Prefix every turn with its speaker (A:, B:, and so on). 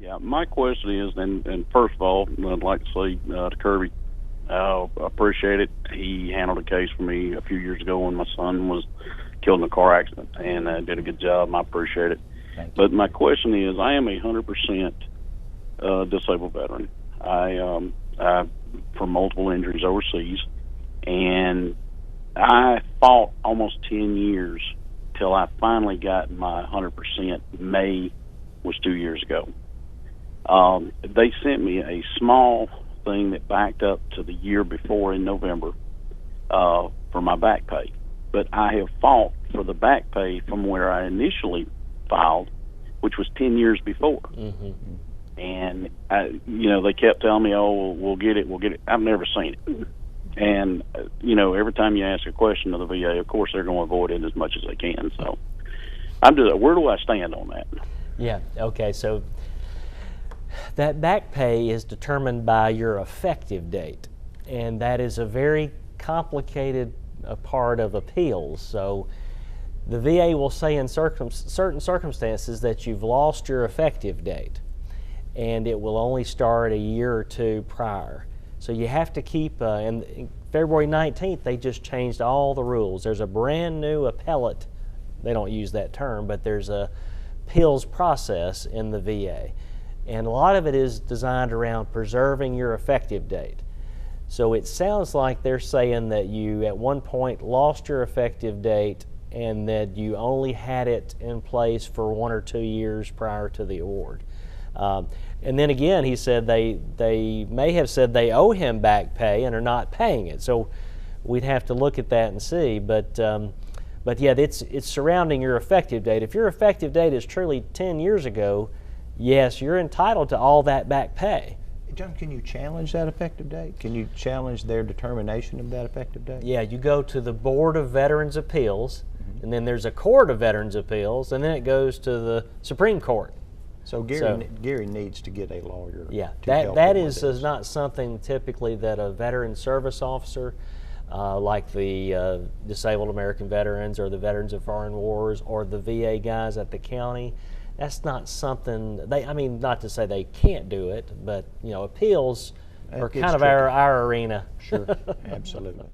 A: Yeah, my question is, and first of all, I'd like to say to Kirby, I appreciate it. He handled a case for me a few years ago when my son was killed in a car accident, and did a good job, and I appreciate it.
B: Thank you.
A: But my question is, I am a 100% disabled veteran. I from multiple injuries overseas, and I fought almost 10 years till I finally got my 100%. May was 2 years ago. They sent me a small thing that backed up to the year before in November for my back pay. But I have fought for the back pay from where I initially filed, which was 10 years before.
B: Mm-hmm.
A: And, they kept telling me, oh, we'll get it, we'll get it. I've never seen it. And, every time you ask a question of the VA, of course, they're going to avoid it as much as they can. So where do I stand on that?
B: Yeah, okay, so that back pay is determined by your effective date, and that is a very complicated part of appeals. So the VA will say in certain circumstances that you've lost your effective date, and it will only start a year or two prior. So you have to keep, and February 19th, they just changed all the rules. There's a brand new appellate, they don't use that term, but there's a appeals process in the VA. And a lot of it is designed around preserving your effective date. So it sounds like they're saying that you at one point lost your effective date and that you only had it in place for 1 or 2 years prior to the award. And then again, he said they may have said they owe him back pay and are not paying it. So we'd have to look at that and see. But yeah, it's surrounding your effective date. If your effective date is truly 10 years ago, yes, you're entitled to all that back pay.
C: John, can you challenge that effective date? Can you challenge their determination of that effective date?
B: Yeah, you go to the Board of Veterans Appeals, and then there's a Court of Veterans Appeals, and then it goes to the Supreme Court.
C: So Gary needs to get a lawyer.
B: Yeah,
C: to help
B: that
C: him
B: is
C: with this.
B: not something typically that a veteran service officer, like the Disabled American Veterans or the Veterans of Foreign Wars or the VA guys at the county, that's not something not to say they can't do it, but appeals are kind of our arena.
C: Sure, absolutely.